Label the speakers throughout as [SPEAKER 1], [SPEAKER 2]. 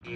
[SPEAKER 1] Hi,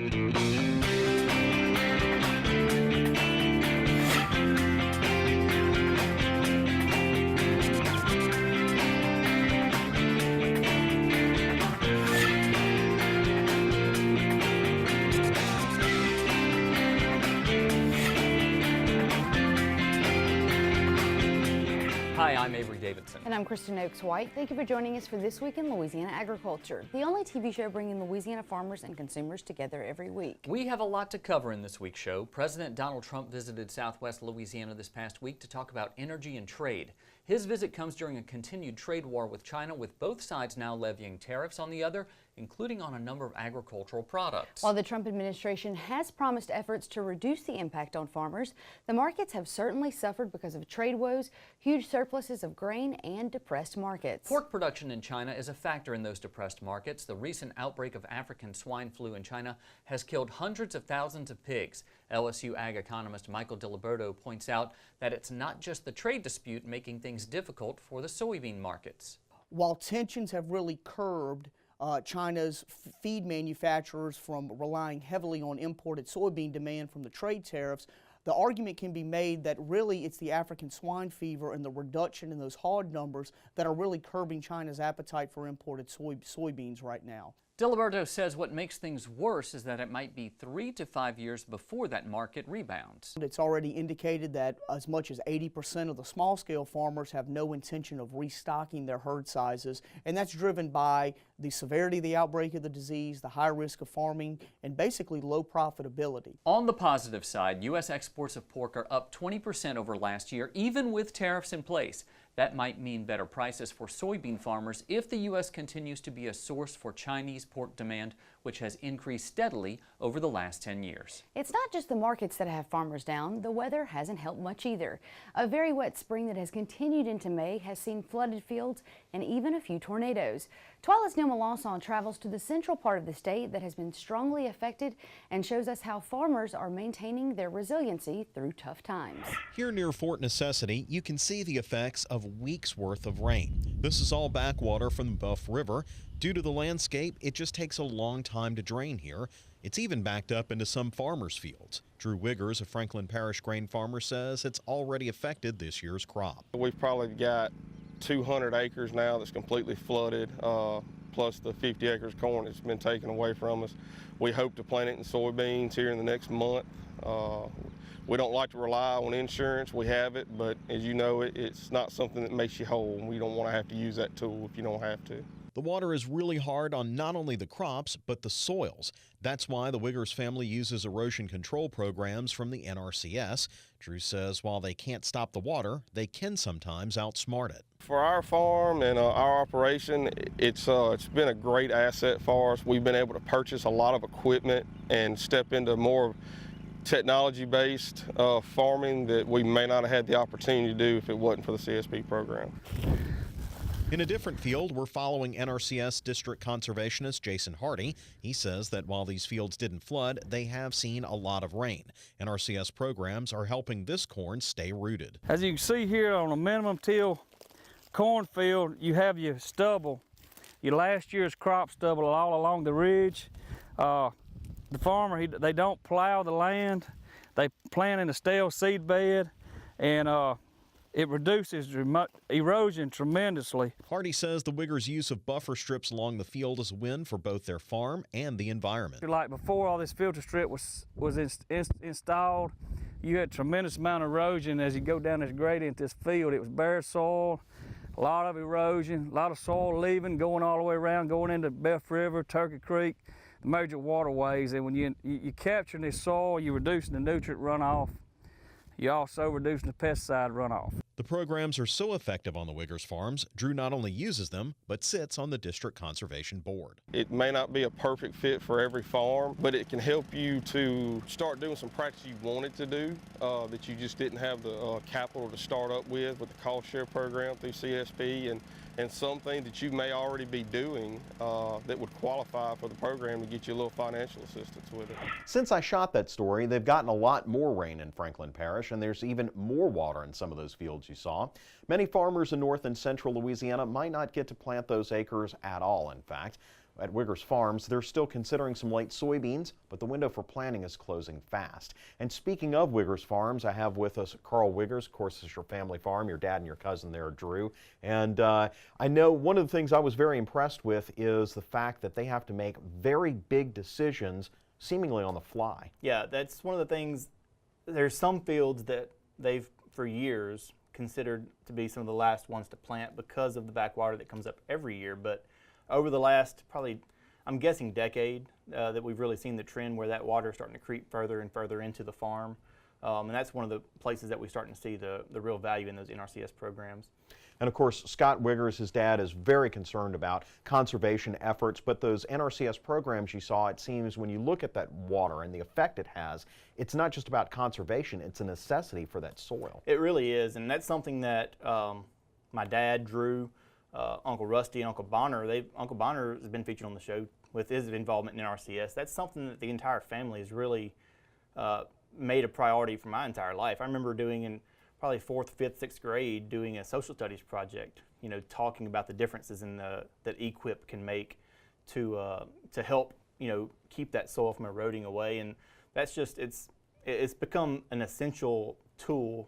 [SPEAKER 1] I'm Avery Davidson.
[SPEAKER 2] And I'm Kristen Oakes-White. Thank you for joining us for This Week in Louisiana Agriculture, the only TV show bringing Louisiana farmers and consumers together every week.
[SPEAKER 1] We have a lot to cover in this week's show. President Donald Trump visited Southwest Louisiana this past week to talk about energy and trade. His visit comes during a continued trade war with China, with both sides now levying tariffs on the other, including on a number of agricultural products.
[SPEAKER 2] While the Trump administration has promised efforts to reduce the impact on farmers, the markets have certainly suffered because of trade woes, huge surpluses of grain, and depressed markets.
[SPEAKER 1] Pork production in China is a factor in those depressed markets. The recent outbreak of African swine flu in China has killed hundreds of thousands of pigs. LSU ag economist Michael Diliberto points out that it's not just the trade dispute making things difficult for the soybean markets.
[SPEAKER 3] While tensions have really curbed China's feed manufacturers from relying heavily on imported soybean demand from the trade tariffs, the argument can be made that really it's the African swine fever and the reduction in those hog numbers that are really curbing China's appetite for imported soybeans right now.
[SPEAKER 1] Diliberto says what makes things worse is that it might be 3 to 5 years before that market rebounds.
[SPEAKER 3] It's already indicated that as much as 80% of the small-scale farmers have no intention of restocking their herd sizes, and that's driven by the severity of the outbreak of the disease, the high risk of farming, and basically low profitability.
[SPEAKER 1] On the positive side, U.S. exports of pork are up 20% over last year, even with tariffs in place. That might mean better prices for soybean farmers if the U.S. continues to be a source for Chinese pork demand, which has increased steadily over the last 10 years.
[SPEAKER 2] It's not just the markets that have farmers down. The weather hasn't helped much either. A very wet spring that has continued into May has seen flooded fields and even a few tornadoes. TWILA's Neil Melanson travels to the central part of the state that has been strongly affected and shows us how farmers are maintaining their resiliency through tough times.
[SPEAKER 4] Here near Fort Necessity, you can see the effects of weeks worth of rain. This is all backwater from the Buff River. Due to the landscape, it just takes a long time to drain here. It's even backed up into some farmers' fields. Drew Wiggers, a Franklin Parish grain farmer, says it's already affected this year's crop.
[SPEAKER 5] We've probably got 200 acres now that's completely flooded, plus the 50 acres of corn that's been taken away from us. We hope to plant it in soybeans here in the next month. We don't like to rely on insurance. We have it, but as you know, it's not something that makes you whole. We don't want to have to use that tool if you don't have to.
[SPEAKER 4] The water is really hard on not only the crops, but the soils. That's why the Wiggers family uses erosion control programs from the NRCS. Drew says while they can't stop the water, they can sometimes outsmart it.
[SPEAKER 5] For our farm and our operation, it's been a great asset for us. We've been able to purchase a lot of equipment and step into more technology-based farming that we may not have had the opportunity to do if it wasn't for the CSP program.
[SPEAKER 4] In a different field, we're following NRCS District Conservationist Jason Hardy. He says that while these fields didn't flood, they have seen a lot of rain. NRCS programs are helping this corn stay rooted.
[SPEAKER 6] As you can see here on a minimum till cornfield, you have your stubble, your last year's crop stubble all along the ridge. The farmer, they don't plow the land. They plant in a stale seed bed, and it reduces erosion tremendously.
[SPEAKER 4] Hardy says the Wiggers' use of buffer strips along the field is a win for both their farm and the environment.
[SPEAKER 6] Like before all this filter strip was installed, you had tremendous amount of erosion as you go down this gradient, this field. It was bare soil, a lot of erosion, a lot of soil leaving, going all the way around, going into Buff River, Turkey Creek, the major waterways. And when you're capturing this soil, you're reducing the nutrient runoff. You're also reducing the pesticide runoff.
[SPEAKER 4] The programs are so effective on the Wiggers farms, Drew not only uses them, but sits on the District Conservation Board.
[SPEAKER 5] It may not be a perfect fit for every farm, but it can help you to start doing some practice you wanted to do that you just didn't have the capital to start up with the cost share program through CSP, and something that you may already be doing that would qualify for the program to get you a little financial assistance with it.
[SPEAKER 7] Since I shot that story, they've gotten a lot more rain in Franklin Parish, and there's even more water in some of those fields you saw. Many farmers in north and central Louisiana might not get to plant those acres at all, in fact. At Wiggers Farms, they're still considering some late soybeans, but the window for planting is closing fast. And speaking of Wiggers Farms, I have with us Carl Wiggers. Of course, this is your family farm, your dad and your cousin there, Drew. And I know one of the things I was very impressed with is the fact that they have to make very big decisions seemingly on the fly.
[SPEAKER 8] Yeah, that's one of the things. There's some fields that they've, for years, considered to be some of the last ones to plant because of the backwater that comes up every year. But over the last probably, I'm guessing, decade, that we've really seen the trend where that water is starting to creep further and further into the farm. And that's one of the places that we're starting to see the real value in those NRCS programs.
[SPEAKER 7] And of course, Scott Wiggers, his dad, is very concerned about conservation efforts, but those NRCS programs you saw, it seems when you look at that water and the effect it has, it's not just about conservation, it's a necessity for that soil.
[SPEAKER 8] It really is, and that's something that my dad, Drew, Uncle Rusty, and Uncle Bonner, Uncle Bonner has been featured on the show with his involvement in NRCS. That's something that the entire family has really made a priority for my entire life. I remember doing in probably 4th, 5th, 6th grade doing a social studies project, you know, talking about the differences in that EQIP can make to help, you know, keep that soil from eroding away. And that's just, it's become an essential tool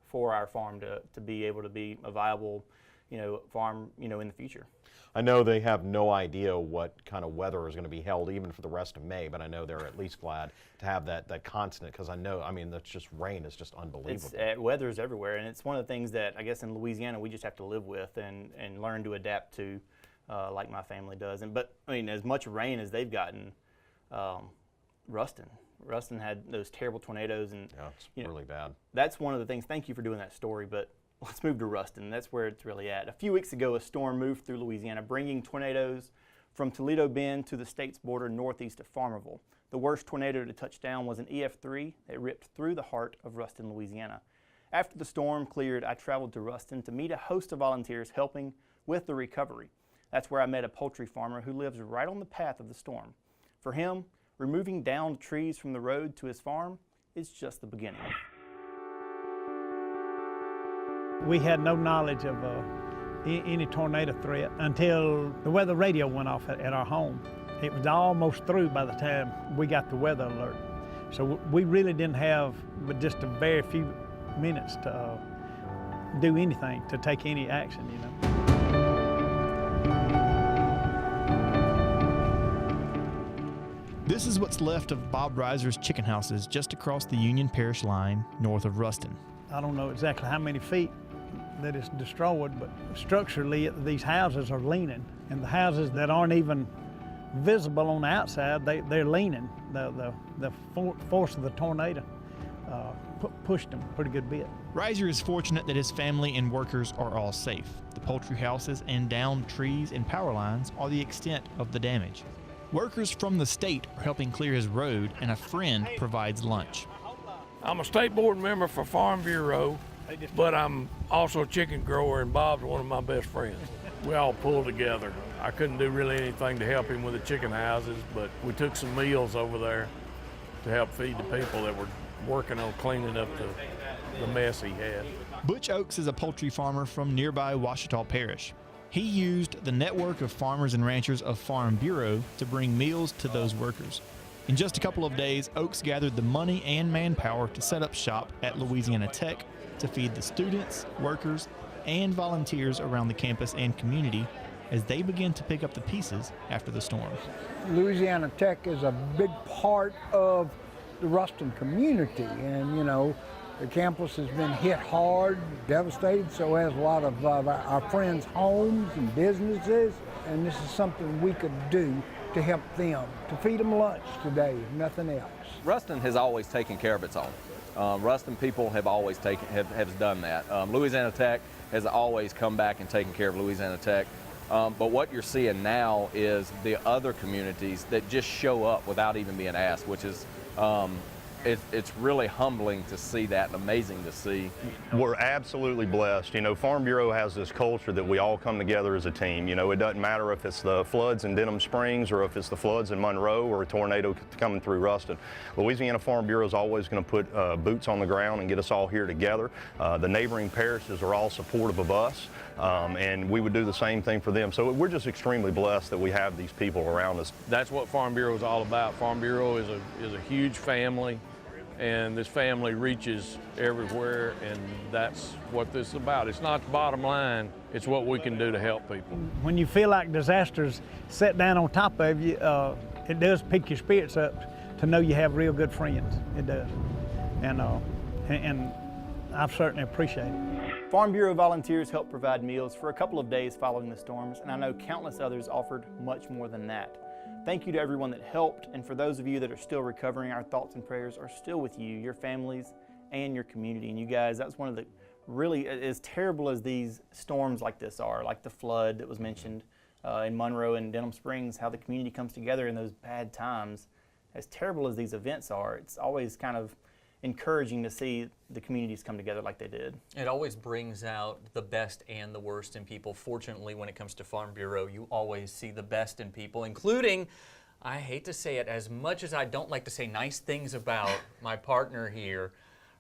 [SPEAKER 8] for our farm to be able to be a viable, you know, farm, you know, in the future.
[SPEAKER 7] I know they have no idea what kind of weather is going to be held even for the rest of May, but I know they're at least glad to have that constant, because I know, I mean, that's just, rain is just unbelievable.
[SPEAKER 8] Weather is everywhere, and it's one of the things that I guess in Louisiana we just have to live with and learn to adapt to, like my family does. But I mean, as much rain as they've gotten, Ruston had those terrible tornadoes, and
[SPEAKER 7] yeah, it's really bad.
[SPEAKER 8] That's one of the things. Thank you for doing that story, but let's move to Ruston. That's where it's really at. A few weeks ago, a storm moved through Louisiana, bringing tornadoes from Toledo Bend to the state's border northeast of Farmerville. The worst tornado to touch down was an EF3 that ripped through the heart of Ruston, Louisiana. After the storm cleared, I traveled to Ruston to meet a host of volunteers helping with the recovery. That's where I met a poultry farmer who lives right on the path of the storm. For him, removing downed trees from the road to his farm is just the beginning.
[SPEAKER 9] We had no knowledge of any tornado threat until the weather radio went off at our home. It was almost through by the time we got the weather alert. So we really didn't have but just a very few minutes to do anything, to take any action, you know.
[SPEAKER 10] This is what's left of Bob Reiser's chicken houses just across the Union Parish line north of Ruston.
[SPEAKER 9] I don't know exactly how many feet that it's destroyed, but structurally these houses are leaning, and the houses that aren't even visible on the outside, they're leaning. The force of the tornado pushed them a pretty good bit.
[SPEAKER 10] Reiser is fortunate that his family and workers are all safe. The poultry houses and downed trees and power lines are the extent of the damage. Workers from the state are helping clear his road, and a friend provides lunch.
[SPEAKER 11] I'm a state board member for Farm Bureau, but I'm also a chicken grower, and Bob's one of my best friends. We all pulled together. I couldn't do really anything to help him with the chicken houses, but we took some meals over there to help feed the people that were working on cleaning up the mess he had.
[SPEAKER 10] Butch Oaks is a poultry farmer from nearby Ouachita Parish. He used the network of farmers and ranchers of Farm Bureau to bring meals to those workers. In just a couple of days, Oaks gathered the money and manpower to set up shop at Louisiana Tech to feed the students, workers, and volunteers around the campus and community as they begin to pick up the pieces after the storm.
[SPEAKER 12] Louisiana Tech is a big part of the Ruston community, and you know, the campus has been hit hard, devastated, so has a lot of our friends' homes and businesses, and this is something we could do to help them, to feed them lunch today, if nothing else.
[SPEAKER 13] Ruston has always taken care of its own. Ruston people have always have done that. Louisiana Tech has always come back and taken care of Louisiana Tech. But what you're seeing now is the other communities that just show up without even being asked, which is it's really humbling to see that and amazing to see.
[SPEAKER 14] We're absolutely blessed. You know, Farm Bureau has this culture that we all come together as a team. You know, it doesn't matter if it's the floods in Denham Springs or if it's the floods in Monroe or a tornado coming through Ruston. Louisiana Farm Bureau is always going to put boots on the ground and get us all here together. The neighboring parishes are all supportive of us, and we would do the same thing for them. So we're just extremely blessed that we have these people around us.
[SPEAKER 11] That's what Farm Bureau is all about. Farm Bureau is a huge family, and this family reaches everywhere, and that's what this is about. It's not the bottom line, it's what we can do to help people.
[SPEAKER 9] When you feel like disasters set down on top of you, it does pick your spirits up to know you have real good friends. It does. And I certainly appreciate it.
[SPEAKER 8] Farm Bureau volunteers helped provide meals for a couple of days following the storms, and I know countless others offered much more than that. Thank you to everyone that helped, and for those of you that are still recovering, our thoughts and prayers are still with you, your families, and your community. And you guys, that's one of the really, as terrible as these storms like this are, like the flood that was mentioned in Monroe and Denham Springs, how the community comes together in those bad times. As terrible as these events are, it's always kind of encouraging to see the communities come together like they did.
[SPEAKER 1] It always brings out the best and the worst in people. Fortunately, when it comes to Farm Bureau, you always see the best in people, including, I hate to say it, as much as I don't like to say nice things about my partner here,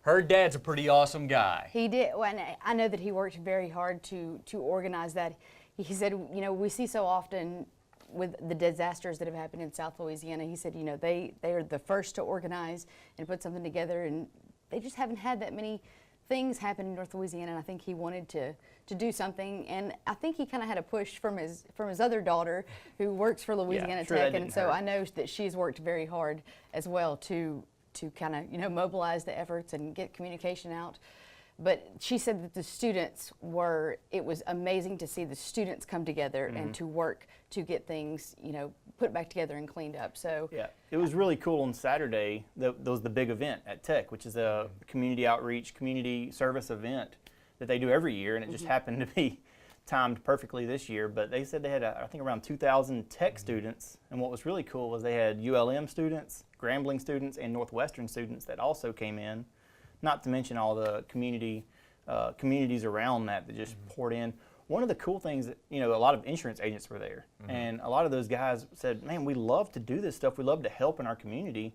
[SPEAKER 1] her dad's a pretty awesome guy.
[SPEAKER 2] He did, and I know that he worked very hard to organize that. He said, you know, we see so often with the disasters that have happened in South Louisiana, he said, you know, they are the first to organize and put something together, and they just haven't had that many things happen in North Louisiana, and I think he wanted to do something, and I think he kind of had a push from his other daughter who works for Louisiana Tech, and so I know that she's worked very hard as well to kind of, you know, mobilize the efforts and get communication out. But she said that the students it was amazing to see the students come together and to work to get things, you know, put back together and cleaned up. So
[SPEAKER 8] yeah, it was really cool on Saturday. That was the big event at Tech, which is a community outreach, community service event that they do every year, and it just happened to be timed perfectly this year. But they said they had, I think, around 2,000 Tech students, and what was really cool was they had ULM students, Grambling students, and Northwestern students that also came in. Not to mention all the communities around that just poured in. One of the cool things that, you know, a lot of insurance agents were there, and a lot of those guys said, man, we love to do this stuff. We love to help in our community.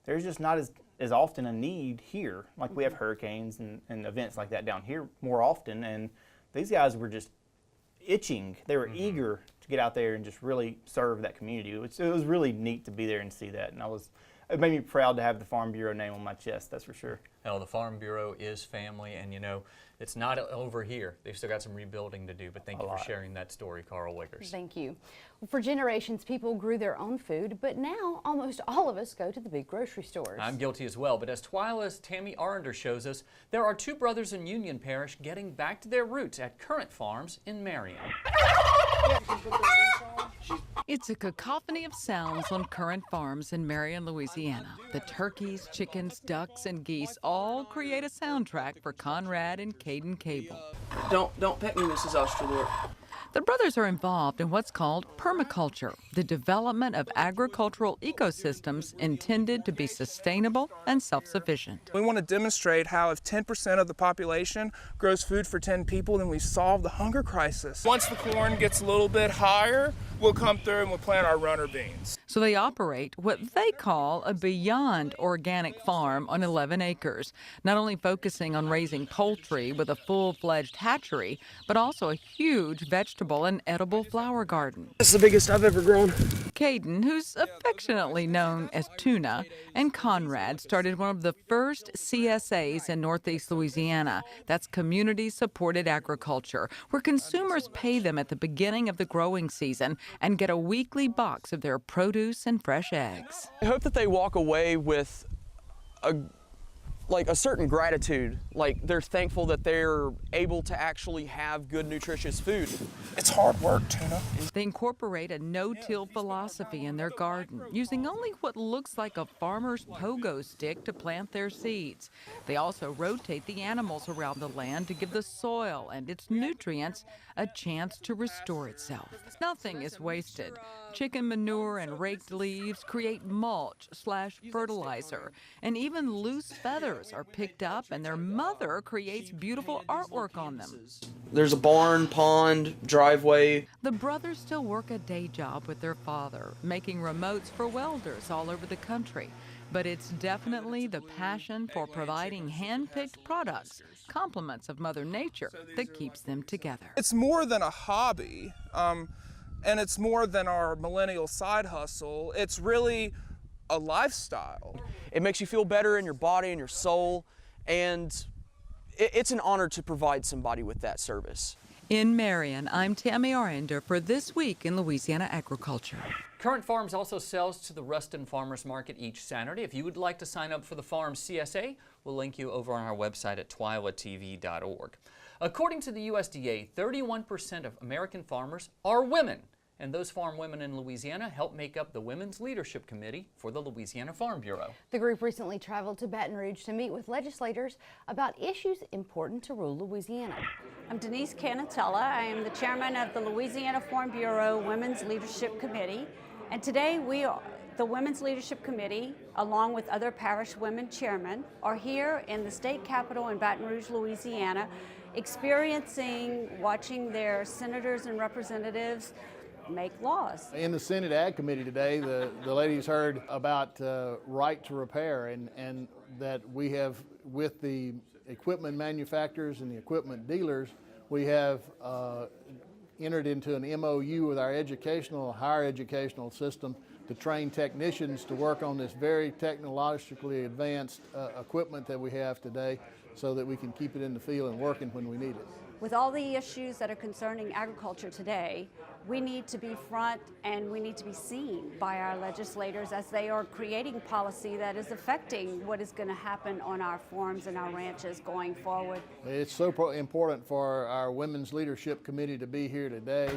[SPEAKER 8] There's just not as often a need here. Like we have hurricanes and events like that down here more often, and these guys were just itching. They were eager to get out there and just really serve that community. It was really neat to be there and see that, and it made me proud to have the Farm Bureau name on my chest, that's for sure.
[SPEAKER 1] Hell, the Farm Bureau is family, and you know, it's not over here. They've still got some rebuilding to do, but thank you for sharing that story, Carl Wiggers.
[SPEAKER 2] Thank you. For generations, people grew their own food, but now almost all of us go to the big grocery stores.
[SPEAKER 1] I'm guilty as well, but as TWILA's Tammy Arender shows us, there are two brothers in Union Parish getting back to their roots at Current Farms in Marion.
[SPEAKER 15] It's a cacophony of sounds on Current Farms in Marion, Louisiana. The turkeys, chickens, ducks, and geese all create a soundtrack for Conrad and Caden Cable.
[SPEAKER 16] Don't pet me, Mrs. Osterlord.
[SPEAKER 15] The brothers are involved in what's called permaculture, the development of agricultural ecosystems intended to be sustainable and self-sufficient.
[SPEAKER 16] We want to demonstrate how if 10% of the population grows food for 10 people, then we solve the hunger crisis. Once the corn gets a little bit higher, we'll come through and we'll plant our runner beans.
[SPEAKER 15] So they operate what they call a beyond organic farm on 11 acres, not only focusing on raising poultry with a full-fledged hatchery, but also a huge vegetable and edible flower garden.
[SPEAKER 16] This is the biggest I've ever grown.
[SPEAKER 15] Caden, who's affectionately known as Tuna, and Conrad started one of the first CSAs in Northeast Louisiana. That's community-supported agriculture, where consumers pay them at the beginning of the growing season and get a weekly box of their produce and fresh eggs.
[SPEAKER 16] I hope that they walk away with
[SPEAKER 17] like a certain gratitude, like they're thankful that they're able to actually have good nutritious food.
[SPEAKER 16] It's hard work, tuna.
[SPEAKER 15] They incorporate a no-till philosophy in their garden, using only what looks like a farmer's pogo stick to plant their seeds. They also rotate the animals around the land to give the soil and its nutrients a chance to restore itself. Nothing is wasted. Chicken manure and raked leaves create mulch/fertilizer, and even loose feathers are picked up and their mother creates beautiful artwork on them.
[SPEAKER 17] There's a barn, pond, driveway.
[SPEAKER 15] The brothers still work a day job with their father, making remotes for welders all over the country. But it's definitely the passion for providing hand-picked products, compliments of Mother Nature, that keeps them together.
[SPEAKER 16] It's more than a hobby, and it's more than our millennial side hustle. It's really a lifestyle.
[SPEAKER 17] It makes you feel better in your body and your soul, and it's an honor to provide somebody with that service.
[SPEAKER 15] In Marion, I'm Tammy Arender for This Week in Louisiana Agriculture.
[SPEAKER 1] Current Farms also sells to the Ruston Farmers Market each Saturday. If you would like to sign up for the Farm CSA, we'll link you over on our website at twilatv.org. According to the USDA, 31% of American farmers are women, and those farm women in Louisiana help make up the Women's Leadership Committee for the Louisiana Farm Bureau.
[SPEAKER 2] The group recently traveled to Baton Rouge to meet with legislators about issues important to rural Louisiana.
[SPEAKER 18] I'm Denise Canatella. I am the chairman of the Louisiana Farm Bureau Women's Leadership Committee. And today the Women's Leadership Committee, along with other parish women chairmen, are here in the state capitol in Baton Rouge, Louisiana, watching their senators and representatives make laws.
[SPEAKER 19] In the Senate Ag Committee today, the ladies heard about right to repair and that we have, with the equipment manufacturers and the equipment dealers, we have entered into an MOU with our higher educational system to train technicians to work on this very technologically advanced equipment that we have today so that we can keep it in the field and working when we need it.
[SPEAKER 18] With all the issues that are concerning agriculture today, we need to be front and we need to be seen by our legislators as they are creating policy that is affecting what is going to happen on our farms and our ranches going forward.
[SPEAKER 19] It's so important for our Women's Leadership Committee to be here today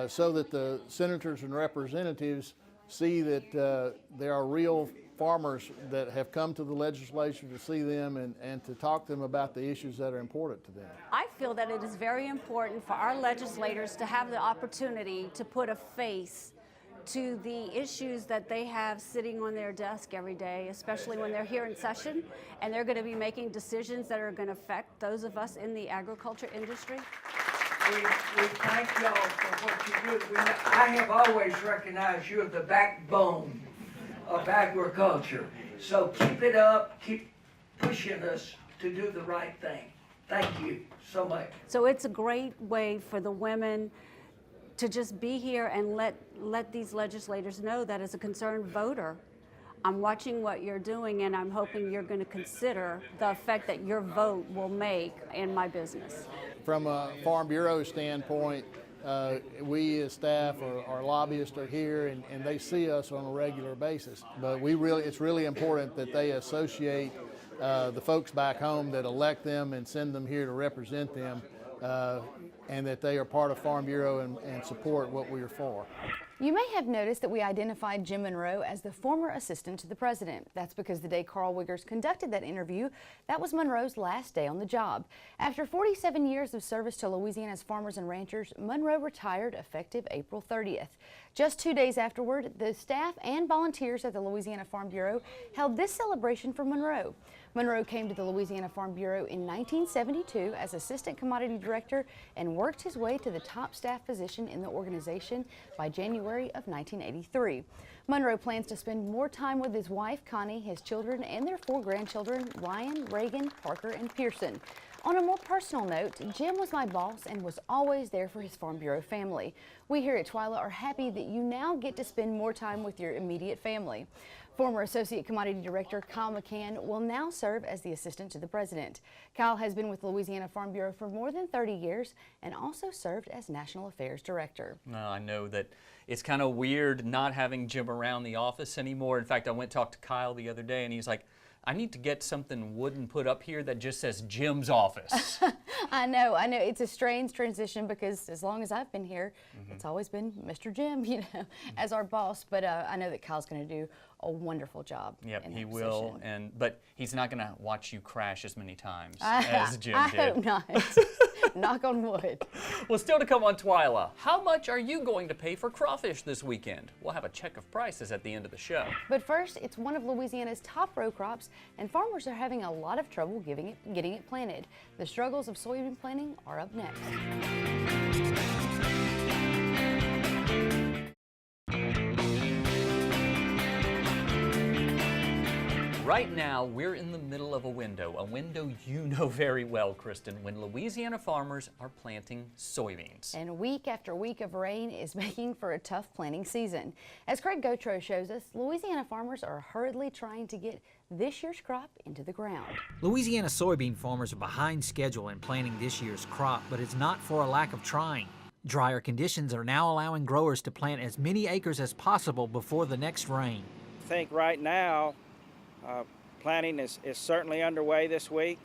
[SPEAKER 19] so that the senators and representatives see that there are real farmers that have come to the legislature to see them and to talk to them about the issues that are important to them.
[SPEAKER 18] I feel that it is very important for our legislators to have the opportunity to put a face to the issues that they have sitting on their desk every day, especially when they're here in session and they're going to be making decisions that are going to affect those of us in the agriculture industry.
[SPEAKER 20] We thank y'all for what you do. I have always recognized you're the backbone of agriculture. So keep it up, keep pushing us to do the right thing. Thank you so much.
[SPEAKER 18] So it's a great way for the women to just be here and let these legislators know that as a concerned voter, I'm watching what you're doing and I'm hoping you're going to consider the effect that your vote will make in my business.
[SPEAKER 19] From a Farm Bureau standpoint, we as staff or our lobbyists are here and they see us on a regular basis. But it's really important that they associate the folks back home that elect them and send them here to represent them and that they are part of Farm Bureau and support what we are for.
[SPEAKER 2] You may have noticed that we identified Jim Monroe as the former assistant to the president. That's because the day Carl Wiggers conducted that interview, that was Monroe's last day on the job. After 47 years of service to Louisiana's farmers and ranchers, Monroe retired effective April 30th. Just 2 days afterward, the staff and volunteers at the Louisiana Farm Bureau held this celebration for Monroe. Monroe came to the Louisiana Farm Bureau in 1972 as Assistant Commodity Director and worked his way to the top staff position in the organization by January of 1983. Monroe plans to spend more time with his wife, Connie, his children, and their 4 grandchildren, Ryan, Reagan, Parker, and Pearson. On a more personal note, Jim was my boss and was always there for his Farm Bureau family. We here at TWILA are happy that you now get to spend more time with your immediate family. Former Associate Commodity Director Kyle McCann will now serve as the Assistant to the President. Kyle has been with Louisiana Farm Bureau for more than 30 years and also served as National Affairs Director.
[SPEAKER 1] I know that it's kind of weird not having Jim around the office anymore. In fact, I went and talked to Kyle the other day and he's like, I need to get something wooden put up here that just says Jim's office.
[SPEAKER 2] I know. It's a strange transition because as long as I've been here, it's always been Mr. Jim, you know, as our boss. But I know that Kyle's going to do a wonderful job.
[SPEAKER 1] Yep,
[SPEAKER 2] in
[SPEAKER 1] he
[SPEAKER 2] that
[SPEAKER 1] will,
[SPEAKER 2] position.
[SPEAKER 1] but he's not going to watch you crash as many times as Jim did.
[SPEAKER 2] I hope not. Knock on wood.
[SPEAKER 1] Well, still to come on TWILA, how much are you going to pay for crawfish this weekend? We'll have a check of prices at the end of the show.
[SPEAKER 2] But first, it's one of Louisiana's top row crops, and farmers are having a lot of trouble getting it planted. The struggles of soybean planting are up next.
[SPEAKER 1] Right now, we're in the middle of a window you know very well, Kristen, when Louisiana farmers are planting soybeans.
[SPEAKER 2] And week after week of rain is making for a tough planting season. As Craig Gautreaux shows us, Louisiana farmers are hurriedly trying to get this year's crop into the ground.
[SPEAKER 21] Louisiana soybean farmers are behind schedule in planting this year's crop, but it's not for a lack of trying. Drier conditions are now allowing growers to plant as many acres as possible before the next rain.
[SPEAKER 22] I think right now, planting is certainly underway this week.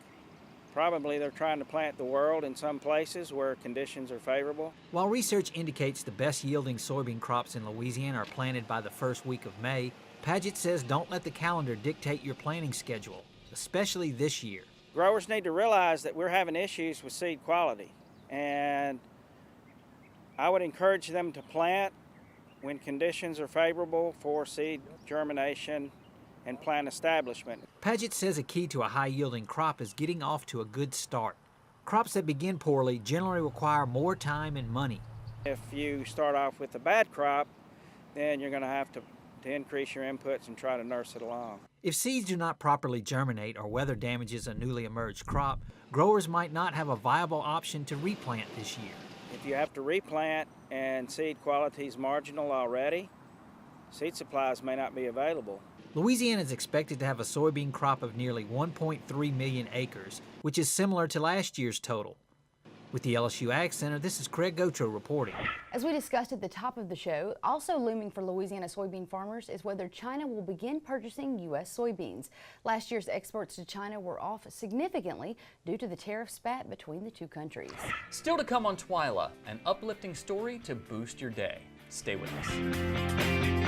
[SPEAKER 22] Probably they're trying to plant the world in some places where conditions are favorable.
[SPEAKER 21] While research indicates the best yielding soybean crops in Louisiana are planted by the first week of May, Paget says don't let the calendar dictate your planting schedule, especially this year.
[SPEAKER 22] Growers need to realize that we're having issues with seed quality, and I would encourage them to plant when conditions are favorable for seed germination and plant establishment.
[SPEAKER 21] Paget says a key to a high-yielding crop is getting off to a good start. Crops that begin poorly generally require more time and money.
[SPEAKER 22] If you start off with a bad crop, then you're going to have to increase your inputs and try to nurse it along.
[SPEAKER 21] If seeds do not properly germinate or weather damages a newly emerged crop, growers might not have a viable option to replant this year.
[SPEAKER 22] If you have to replant and seed quality is marginal already, seed supplies may not be available.
[SPEAKER 21] Louisiana is expected to have a soybean crop of nearly 1.3 million acres, which is similar to last year's total. With the LSU Ag Center, this is Craig Gautreaux reporting.
[SPEAKER 2] As we discussed at the top of the show, also looming for Louisiana soybean farmers is whether China will begin purchasing U.S. soybeans. Last year's exports to China were off significantly due to the tariff spat between the two countries.
[SPEAKER 1] Still to come on TWILA, an uplifting story to boost your day. Stay with us.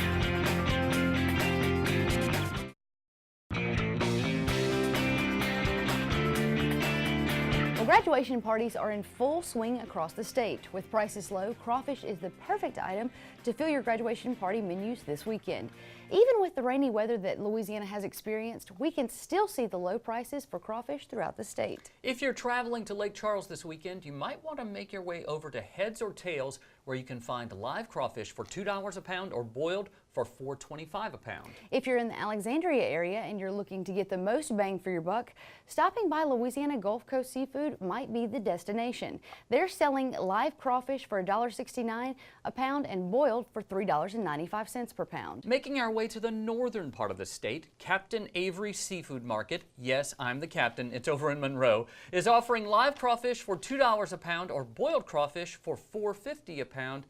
[SPEAKER 2] Graduation parties are in full swing across the state. With prices low, crawfish is the perfect item to fill your graduation party menus this weekend. Even with the rainy weather that Louisiana has experienced, we can still see the low prices for crawfish throughout the state.
[SPEAKER 1] If you're traveling to Lake Charles this weekend, you might want to make your way over to Heads or Tails, where you can find live crawfish for $2 a pound or boiled for $4.25 a pound.
[SPEAKER 2] If you're in the Alexandria area and you're looking to get the most bang for your buck, stopping by Louisiana Gulf Coast Seafood might be the destination. They're selling live crawfish for $1.69 a pound and boiled for $3.95 per pound.
[SPEAKER 1] Making our way to the northern part of the state, Captain Avery Seafood Market, yes, I'm the captain, it's over in Monroe, is offering live crawfish for $2 a pound or boiled crawfish for $4.50 a pound.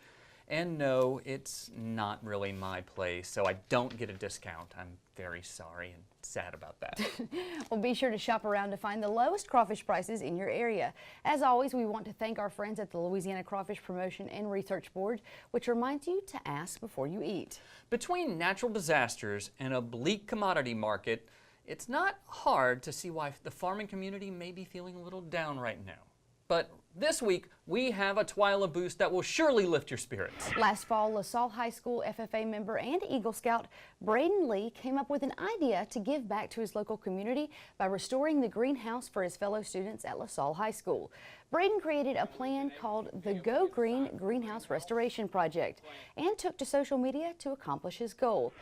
[SPEAKER 1] And no, it's not really my place, so I don't get a discount. I'm very sorry and sad about that.
[SPEAKER 2] Well, be sure to shop around to find the lowest crawfish prices in your area. As always, we want to thank our friends at the Louisiana Crawfish Promotion and Research Board, which reminds you to ask before you eat.
[SPEAKER 1] Between natural disasters and a bleak commodity market, it's not hard to see why the farming community may be feeling a little down right now. But this week, we have a TWILA boost that will surely lift your spirits.
[SPEAKER 2] Last fall, LaSalle High School FFA member and Eagle Scout Braden Lee came up with an idea to give back to his local community by restoring the greenhouse for his fellow students at LaSalle High School. Braden created a plan called the Go Green Greenhouse Restoration Project and took to social media to accomplish his goal.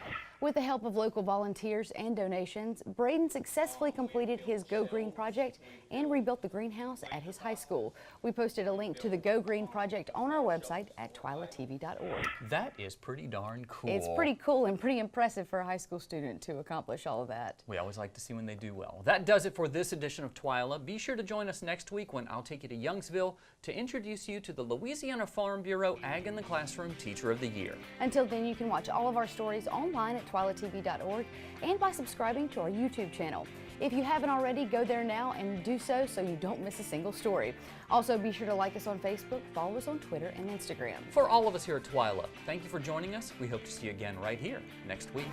[SPEAKER 2] With the help of local volunteers and donations, Braden successfully completed his Go Green project and rebuilt the greenhouse at his high school. We posted a link to the Go Green project on our website at twilatv.org.
[SPEAKER 1] That is pretty darn cool.
[SPEAKER 2] It's pretty cool and pretty impressive for a high school student to accomplish all of that.
[SPEAKER 1] We always like to see when they do well. That does it for this edition of TWILA. Be sure to join us next week when I'll take you to Youngsville to introduce you to the Louisiana Farm Bureau Ag in the Classroom Teacher of the Year.
[SPEAKER 2] Until then, you can watch all of our stories online at twilatv.org and by subscribing to our YouTube channel. If you haven't already, go there now and do so you don't miss a single story. Also, be sure to like us on Facebook, follow us on Twitter and Instagram.
[SPEAKER 1] For all of us here at TWILA, thank you for joining us. We hope to see you again right here next week.